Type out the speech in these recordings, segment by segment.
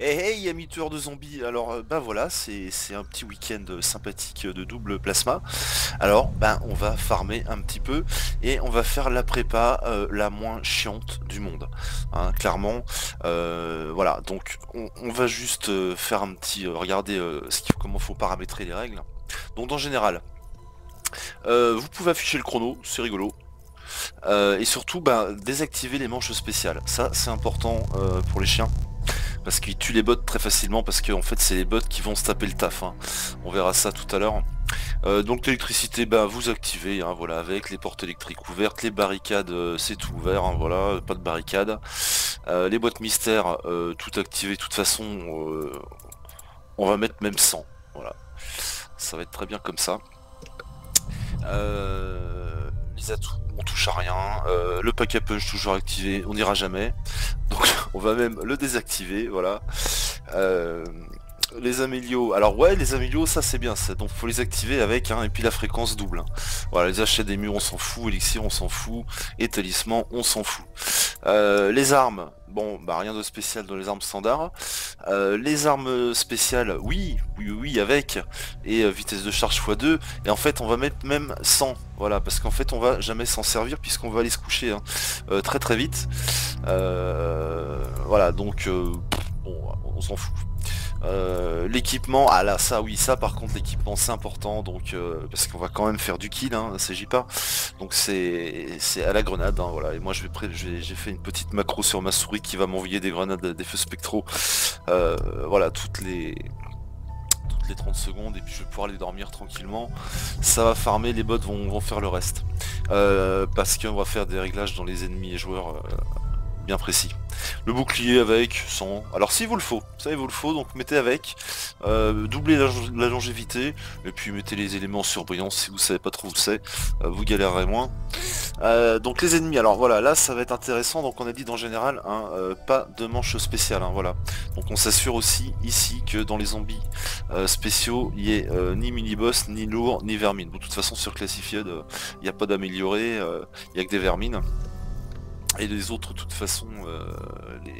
Hey, amis tueurs de zombies, alors bah voilà, c'est un petit week-end sympathique de double plasma. Alors ben on va farmer un petit peu et on va faire la prépa la moins chiante du monde. Hein, clairement, voilà, donc on va juste faire un petit regarder comment faut paramétrer les règles. Donc en général, vous pouvez afficher le chrono, c'est rigolo. Et surtout ben, désactiver les manches spéciales. Ça c'est important pour les chiens. Parce qu'ils tuent les bots très facilement parce que en fait c'est les bots qui vont se taper le taf, hein. On verra ça tout à l'heure. Donc l'électricité, bah, vous activez, hein, voilà, avec les portes électriques ouvertes, les barricades, c'est tout ouvert, hein, voilà, pas de barricades. Les boîtes mystères, tout activé, de toute façon, on va mettre même 100, voilà. Ça va être très bien comme ça. Les atouts, on touche à rien. Le pack à punch toujours activé, on n'ira jamais. Donc on va même le désactiver, voilà. Euh, les amélios, alors ouais, les amélios, ça c'est bien, ça, donc faut les activer avec, hein, et puis la fréquence double, hein. Voilà, les achats des murs on s'en fout, élixir on s'en fout, et talisman on s'en fout. Les armes, bon bah rien de spécial dans les armes standards. Les armes spéciales, oui avec, et vitesse de charge x2, et en fait on va mettre même 100, voilà, parce qu'en fait on va jamais s'en servir puisqu'on va aller se coucher, hein, très vite. Voilà, donc bon, on s'en fout. L'équipement, ah là ça oui, ça par contre l'équipement c'est important, donc parce qu'on va quand même faire du kill, hein, s'agit pas, donc c'est à la grenade, hein, voilà. Et moi j'ai fait une petite macro sur ma souris qui va m'envoyer des grenades, des feux spectraux, voilà, toutes les 30 secondes, et puis je vais pouvoir aller dormir tranquillement. Ça va farmer, les bots vont faire le reste, parce qu'on va faire des réglages dans les ennemis et joueurs bien précis. Le bouclier avec, sans... Alors si vous le faut, ça il vous le faut, donc mettez avec, doublez la longévité, et puis mettez les éléments en surbrillance si vous savez pas trop où c'est, vous galérerez moins. Donc les ennemis, alors voilà, là ça va être intéressant, donc on a dit en général, hein, pas de manche spéciale, hein, voilà. Donc on s'assure aussi ici que dans les zombies spéciaux, il n'y ait ni mini-boss, ni lourd, ni vermine. Bon, de toute façon sur Classified, il n'y a pas d'amélioré, il n'y a que des vermines. Et les autres, de toute façon,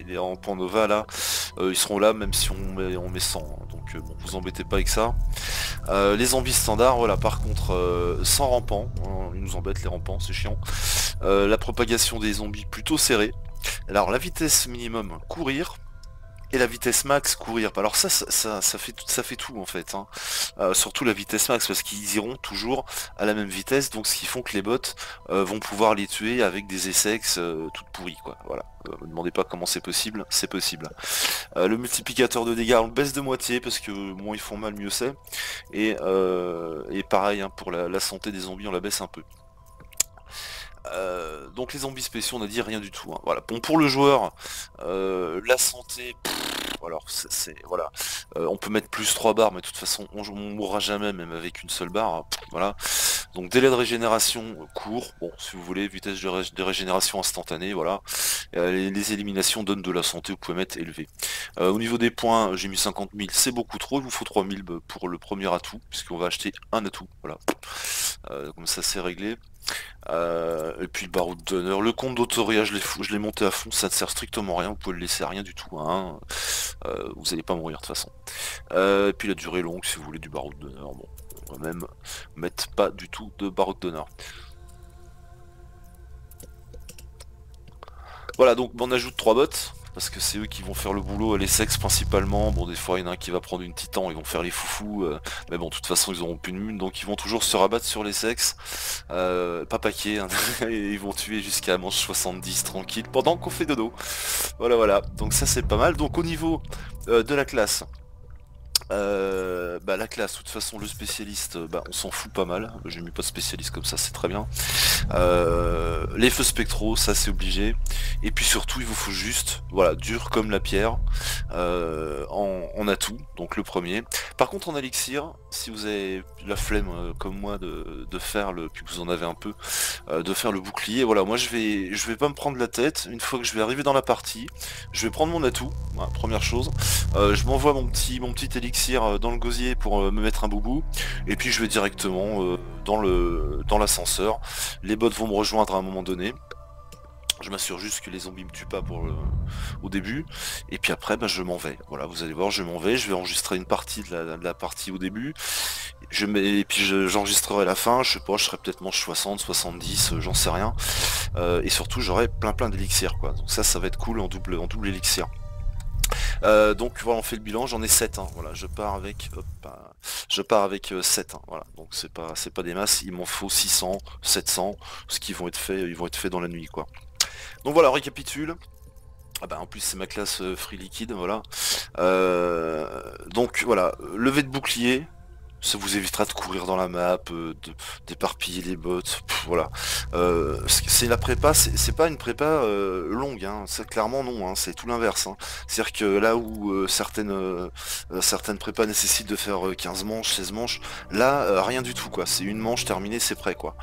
les rampants Nova là, ils seront là même si on met 100, hein. Donc bon, vous embêtez pas avec ça. Les zombies standards, voilà, par contre, sans rampants, hein, ils nous embêtent les rampants, c'est chiant. La propagation des zombies plutôt serrée. Alors la vitesse minimum, courir. Et la vitesse max, courir. Alors ça fait tout en fait, hein. Surtout la vitesse max, parce qu'ils iront toujours à la même vitesse, donc ce qui font que les bots vont pouvoir les tuer avec des SX toutes pourries, quoi. Voilà. Me demandez pas comment c'est possible, c'est possible. Le multiplicateur de dégâts, on le baisse de moitié, parce que moins ils font mal, mieux c'est. Et pareil, hein, pour la santé des zombies, on la baisse un peu. Donc les zombies spéciaux, on a dit rien du tout, hein. Voilà. Bon, pour le joueur, la santé, alors voilà, on peut mettre plus 3 barres, mais de toute façon on mourra jamais, même avec une seule barre, hein. Voilà. Donc délai de régénération court, bon si vous voulez, vitesse de régénération instantanée, voilà. Les éliminations donnent de la santé, vous pouvez mettre élevé. Au niveau des points, j'ai mis 50 000, c'est beaucoup trop, il vous faut 3 000 pour le premier atout, puisqu'on va acheter un atout, voilà. Comme ça c'est réglé. Et puis le baroud d'honneur, le compte d'autoria je l'ai monté à fond, ça ne sert strictement à rien, vous pouvez le laisser à rien du tout, hein. Vous n'allez pas mourir de toute façon. Et puis la durée longue si vous voulez du baroud d'honneur, bon, on va même mettre pas du tout de baroud d'honneur. Voilà, donc on ajoute 3 bots, parce que c'est eux qui vont faire le boulot, les sexes principalement. Bon, des fois il y en a un qui va prendre une titan, ils vont faire les foufous, mais bon, de toute façon ils auront plus de mune, donc ils vont toujours se rabattre sur les sexes, pas paquet, hein. Et ils vont tuer jusqu'à manche 70 tranquille, pendant qu'on fait dodo. Voilà, donc ça c'est pas mal. Donc au niveau de la classe, bah la classe, de toute façon le spécialiste, bah on s'en fout pas mal, j'ai mis pas de spécialiste comme ça, c'est très bien. Les feux spectraux, ça c'est obligé. Et puis surtout il vous faut juste, voilà, dur comme la pierre, en atout, donc le premier. Par contre en élixir, si vous avez la flemme comme moi de faire le, puis que vous en avez un peu, de faire le bouclier, voilà, moi je vais pas me prendre la tête, une fois que je vais arriver dans la partie, je vais prendre mon atout, voilà, première chose. Je m'envoie mon petit élixir dans le gosier pour me mettre un boubou, et puis je vais directement dans l'ascenseur. Les bots vont me rejoindre à un moment donné. Je m'assure juste que les zombies me tuent pas au début. Et puis après, bah, je m'en vais. Voilà, vous allez voir, je m'en vais. Je vais enregistrer une partie de la partie au début. Et puis j'enregistrerai la fin. Je sais pas, je serai peut-être manche 60, 70, j'en sais rien. Et surtout, j'aurai plein d'élixir, quoi. Donc ça va être cool en double élixir. Donc voilà, on fait le bilan, j'en ai 7, hein, voilà, je pars avec 7, hein, voilà, donc c'est pas des masses, il m'en faut 600, 700, ce qui vont être faits, ils vont être faits dans la nuit, quoi. Donc voilà, on récapitule. Ah bah en plus c'est ma classe free liquide, voilà. Donc voilà, levée de bouclier, ça vous évitera de courir dans la map, d'éparpiller les bots, voilà. C'est la prépa, c'est pas une prépa longue, hein. Ça clairement non, hein. C'est tout l'inverse, hein. C'est-à-dire que là où certaines prépas nécessitent de faire 15 manches, 16 manches, là rien du tout, quoi. C'est une manche terminée, c'est prêt, quoi.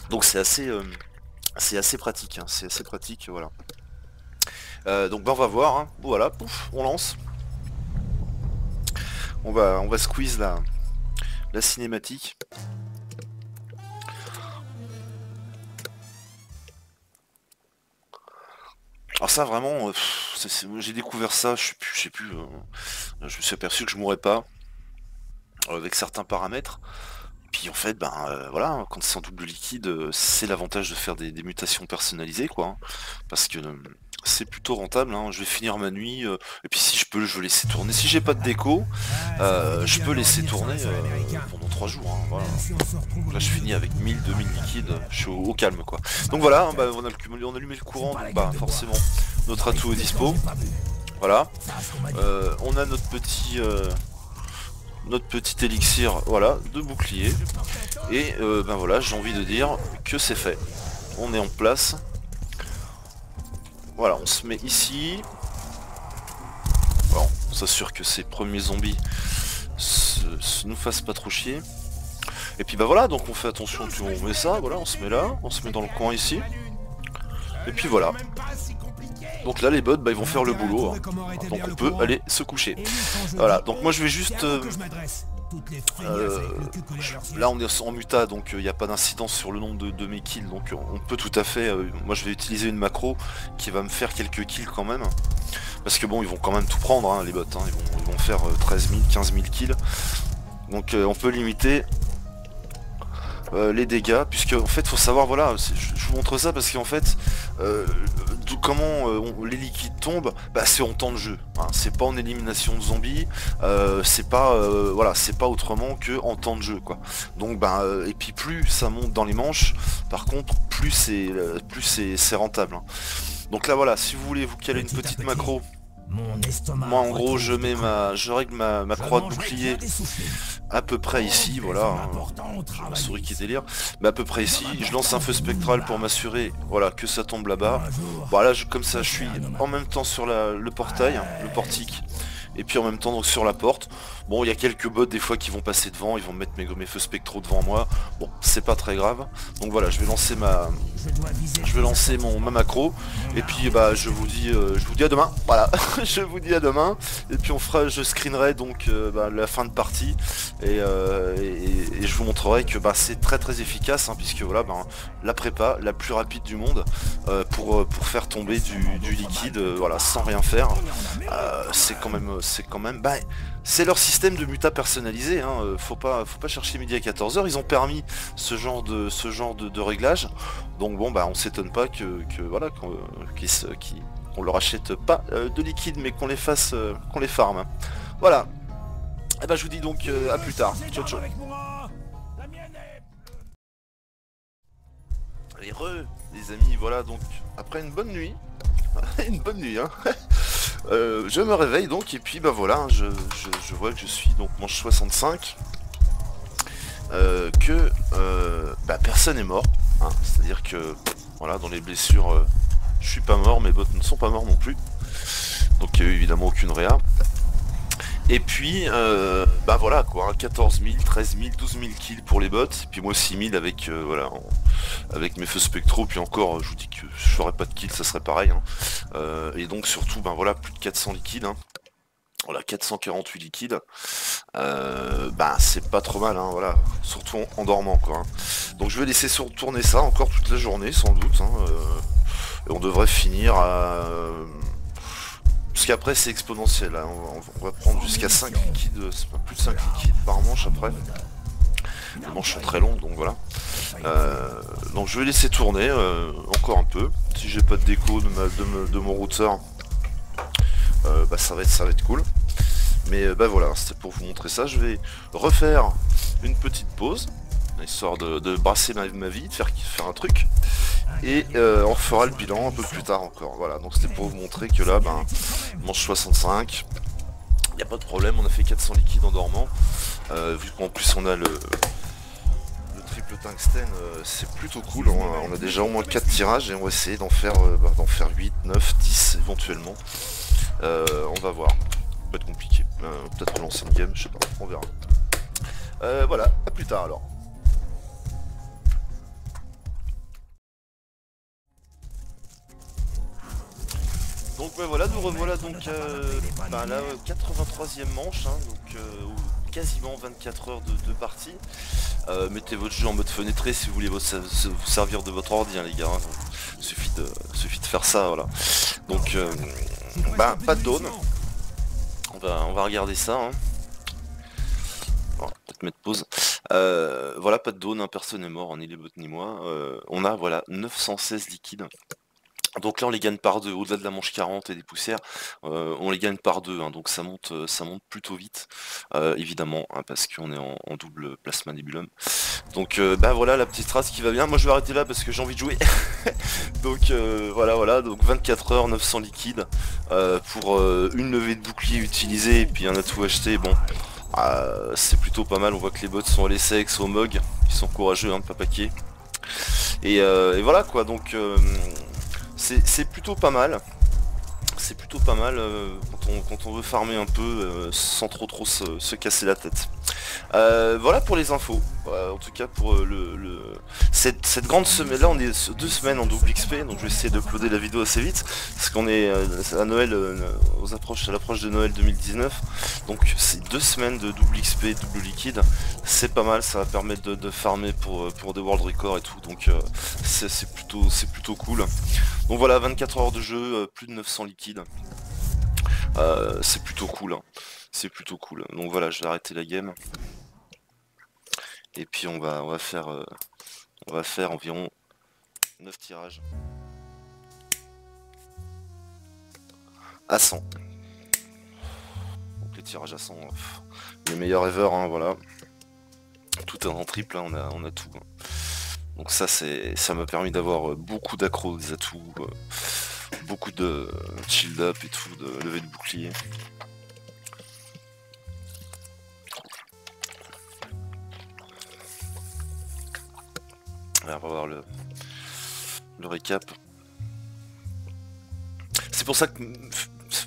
Donc c'est assez pratique, hein. C'est assez pratique, voilà. Donc bah, on va voir, hein. Voilà, pouf, on lance. On va squeeze la cinématique. Alors ça vraiment, j'ai découvert ça, je sais plus, je me suis aperçu que je mourrais pas avec certains paramètres. Puis en fait, ben voilà, quand c'est en double liquide, c'est l'avantage de faire des mutations personnalisées, quoi, hein. Parce que c'est plutôt rentable, hein. Je vais finir ma nuit, et puis si je peux, je vais laisser tourner. Si j'ai pas de déco, je peux laisser tourner pendant 3 jours, hein, voilà. Là je finis avec 1000, 2000 liquides, je suis au calme, quoi. Donc voilà, bah, on a allumé le courant, donc bah forcément notre atout est dispo. Voilà. On a notre petit élixir, voilà, de bouclier. Et ben voilà, j'ai envie de dire que c'est fait. On est en place. Voilà, on se met ici. Bon, on s'assure que ces premiers zombies nous fassent pas trop chier. Et puis bah voilà, donc on fait attention, on met ça, voilà, on se met là, on se met dans le coin ici. Et puis voilà. Donc là les bots, bah, ils vont faire le boulot, hein. Donc on peut aller se coucher. Voilà, donc moi je vais juste... là on est en muta, donc il n'y a pas d'incidence sur le nombre de mes kills, donc on peut tout à fait... moi je vais utiliser une macro qui va me faire quelques kills quand même. Parce que bon, ils vont quand même tout prendre, hein, les bots, hein. Ils vont faire 13 000, 15 000 kills. Donc on peut limiter les dégâts, puisque en fait faut savoir, voilà, je vous montre ça parce qu'en fait comment les liquides tombent, bah, c'est en temps de jeu, hein. C'est pas en élimination de zombies, c'est pas voilà, c'est pas autrement que en temps de jeu, quoi. Donc bah, et puis plus ça monte dans les manches, par contre plus c'est rentable, hein. Donc là voilà, si vous voulez vous caler une petite macro, moi en gros je règle ma croix de bouclier à peu près ici, voilà, hein. J'ai ma souris qui délire, mais à peu près ici, je lance un feu spectral pour m'assurer, voilà, que ça tombe là-bas. Voilà, comme ça je suis en même temps sur le portail, hein, le portique, et puis en même temps donc sur la porte. Bon, il y a quelques bots des fois qui vont passer devant, ils vont mettre mes feux spectraux devant moi. Bon, c'est pas très grave. Donc voilà, je vais lancer ma macro. Et puis bah je vous dis à demain. Voilà, je vous dis à demain. Et puis je screenerai donc bah, la fin de partie. Et je vous montrerai que bah, c'est très efficace, hein, puisque voilà, bah, la prépa la plus rapide du monde pour faire tomber du liquide, voilà, sans rien faire. C'est quand même bah, c'est leur système de muta personnalisé, hein. Faut pas chercher midi à 14 h, ils ont permis ce genre de réglage. Donc bon bah on s'étonne pas que voilà qu'on leur achète pas de liquide, mais qu'on les fasse qu'on les farme. Voilà. Et bah je vous dis donc à plus tard. Ciao ciao. Allez, les amis, voilà, donc après une bonne nuit. Une bonne nuit, hein. Je me réveille donc, et puis bah voilà, hein, je vois que je suis donc manche 65, que bah, personne n'est mort, hein. C'est à dire que voilà, dans les blessures je suis pas mort, mes bots ne sont pas morts non plus, donc il n'y a eu évidemment aucune réa. Et puis bah voilà quoi, hein, 14 000, 13 000, 12 000 kills pour les bots, et puis moi 6 000 avec voilà, avec mes feux spectraux, puis encore je vous dis que je ferais pas de kills, ça serait pareil, hein. Et donc surtout ben voilà, plus de 400 liquides, hein. Voilà, 448 liquides. Bah c'est pas trop mal, hein, voilà. Surtout en dormant, quoi. Hein. Donc je vais laisser tourner ça encore toute la journée, sans doute. Hein, et on devrait finir à... Parce qu'après c'est exponentiel, hein. On va prendre jusqu'à 5 liquides, c'est pas plus de 5 liquides par manche après. Les manches sont très longues, donc voilà. Donc je vais laisser tourner encore un peu. Si j'ai pas de déco de mon routeur, bah ça va être cool. Mais bah voilà, c'était pour vous montrer ça. Je vais refaire une petite pause, histoire de brasser ma vie, de faire un truc. Et on refera le bilan un peu plus tard encore. Voilà, donc c'était pour vous montrer que là, ben, manche 65. Il n'y a pas de problème, on a fait 400 liquides en dormant. Vu qu'en plus on a le triple tungstène, c'est plutôt cool. On a déjà au moins 4 tirages et on va essayer d'en faire 8, 9, 10 éventuellement. On va voir. Ça va être compliqué. Peut-être relancer une game, je sais pas, on verra. Voilà, à plus tard alors. Donc voilà, nous revoilà donc bah, la 83e manche, hein, donc quasiment 24 heures de partie. Mettez votre jeu en mode fenêtré si vous voulez vous servir de votre ordi, hein, les gars. Hein. Suffit de faire ça, voilà. Donc bah, pas de dawn. On va regarder ça. Hein. On va peut-être mettre pause. Voilà, pas de dawn, hein, personne n'est mort, ni les bots ni moi. On a voilà 916 liquides. Donc là on les gagne par deux, au-delà de la manche 40 et des poussières, on les gagne par deux, hein, donc ça monte plutôt vite, évidemment, hein, parce qu'on est en double plasma nébulum. Donc bah voilà la petite trace qui va bien, moi je vais arrêter là parce que j'ai envie de jouer. Donc voilà, donc 24 heures, 900 liquides, pour une levée de bouclier utilisée et puis un atout acheté, bon, c'est plutôt pas mal, on voit que les bots sont à l'ESEX, au MOG, ils sont courageux, hein, de pas paquer. Et voilà quoi, donc... c'est plutôt pas mal. C'est plutôt pas mal quand on veut farmer un peu sans trop se casser la tête. Voilà pour les infos. En tout cas pour cette grande semaine là, on est 2 semaines en double XP, donc je vais essayer d'uploader la vidéo assez vite parce qu'on est à Noël, à l'approche de Noël 2019. Donc c'est 2 semaines de double XP, double liquide. C'est pas mal, ça va permettre de farmer pour des world records et tout. Donc c'est plutôt cool. Donc voilà, 24 heures de jeu, plus de 900 liquides. C'est plutôt cool. Hein. C'est plutôt cool. Donc voilà, je vais arrêter la game. Et puis on va faire environ 9 tirages à 100. Donc les tirages à 100, les meilleurs ever, hein, voilà. Tout est en triple, hein, on a tout. Hein. Donc ça m'a permis d'avoir beaucoup d'accros, des atouts, beaucoup de shield up et tout, de levée de bouclier. Alors, on va voir le récap. C'est pour ça que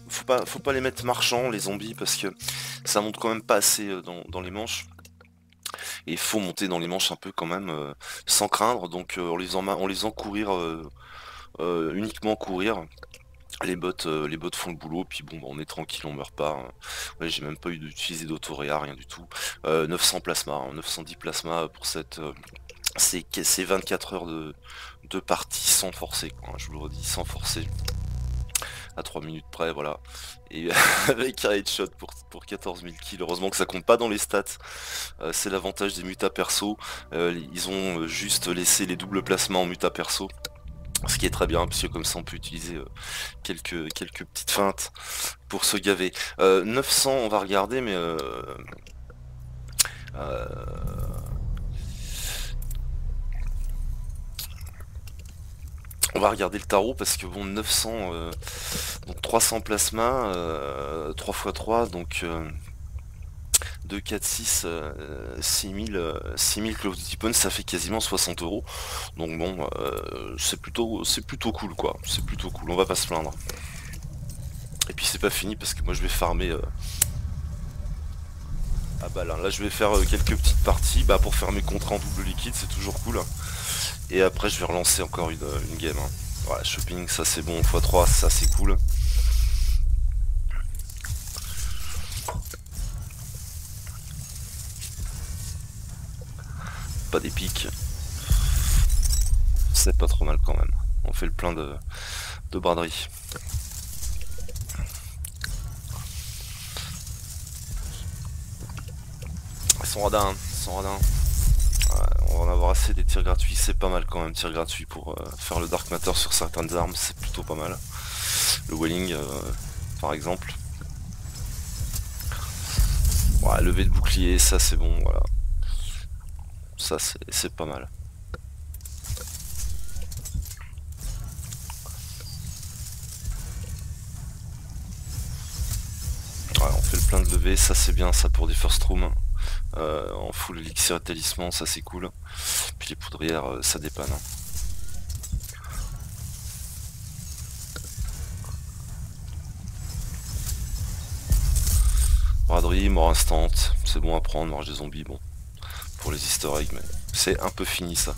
faut pas les mettre marchands, les zombies, parce que ça monte quand même pas assez dans les manches. Et il faut monter dans les manches un peu quand même sans craindre, donc en les faisant courir, uniquement courir. Les bots font le boulot, puis bon, bah, on est tranquille, on meurt pas. Hein. Ouais, j'ai même pas eu d'utiliser d'autoréa, rien du tout. 900 plasma, hein, 910 plasma pour cette... c'est 24 heures de partie sans forcer, quoi, hein, je vous le redis, sans forcer. À 3 minutes près, voilà. Et avec un headshot pour 14 000 kills. Heureusement que ça compte pas dans les stats. C'est l'avantage des mutas perso. Ils ont juste laissé les doubles placements en muta perso. Ce qui est très bien, puisque comme ça on peut utiliser quelques petites feintes pour se gaver. 900, on va regarder, mais... on va regarder le tarot parce que bon 900 donc 300 plasma 3 x 3 donc 2, 4, 6 6000 Close Deepon, ça fait quasiment 60 €. Donc bon c'est plutôt cool quoi, c'est plutôt cool, on va pas se plaindre. Et puis c'est pas fini parce que moi je vais farmer ah bah là je vais faire quelques petites parties pour faire mes contrats en double liquide, c'est toujours cool. Et après je vais relancer encore une game. Hein. Voilà, shopping, ça c'est bon, x3, ça c'est cool. pas d'épique. C'est pas trop mal quand même. On fait le plein de braderie. Ils sont radins, ils sont radins. Ouais, on va en avoir assez des tirs gratuits, c'est pas mal quand même, tirs gratuits pour faire le Dark Matter sur certaines armes, c'est plutôt pas mal. Le Welling par exemple. Ouais, lever de bouclier, ça c'est bon, voilà. Ça c'est pas mal. Ouais, on fait le plein de lever, ça c'est bien, ça pour des first room. En full élixir et talisman, ça c'est cool. Puis les poudrières, ça dépanne. Braderie, mort instant, c'est bon à prendre, marche des zombies, bon. Pour les easter eggs, mais c'est un peu fini ça.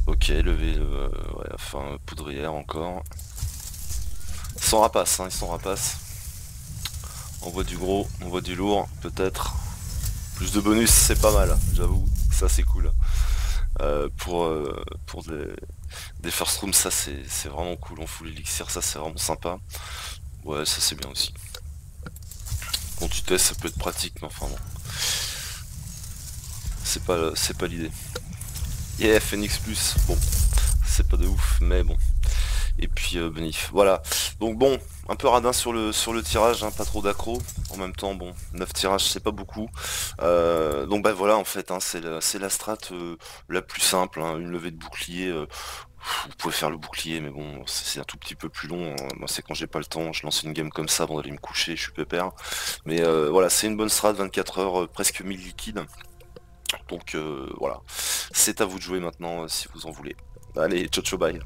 Ok, lever, ouais, enfin poudrière encore. Ils sont rapaces, hein, ils sont rapaces. On voit du gros, on voit du lourd, peut-être. Plus de bonus, c'est pas mal, j'avoue, ça c'est cool. Pour des first rooms, ça c'est vraiment cool, on fout l'élixir, ça c'est vraiment sympa. Ouais, ça c'est bien aussi. Quand tu testes, ça peut être pratique, mais enfin bon. C'est pas l'idée. Yeah, Phoenix Plus, bon, c'est pas de ouf, mais bon. Et puis Benif, voilà. Donc bon, un peu radin sur le tirage, hein, pas trop d'accro. En même temps, bon, 9 tirages, c'est pas beaucoup. Donc bah voilà, en fait, hein, c'est la strat la plus simple, hein, une levée de bouclier. Vous pouvez faire le bouclier, mais bon, c'est un tout petit peu plus long, hein. Moi, c'est quand j'ai pas le temps, je lance une game comme ça avant d'aller me coucher, je suis pépère. Mais voilà, c'est une bonne strat, 24 heures, presque 1000 liquides. Donc voilà, c'est à vous de jouer maintenant si vous en voulez. Allez, ciao ciao bye.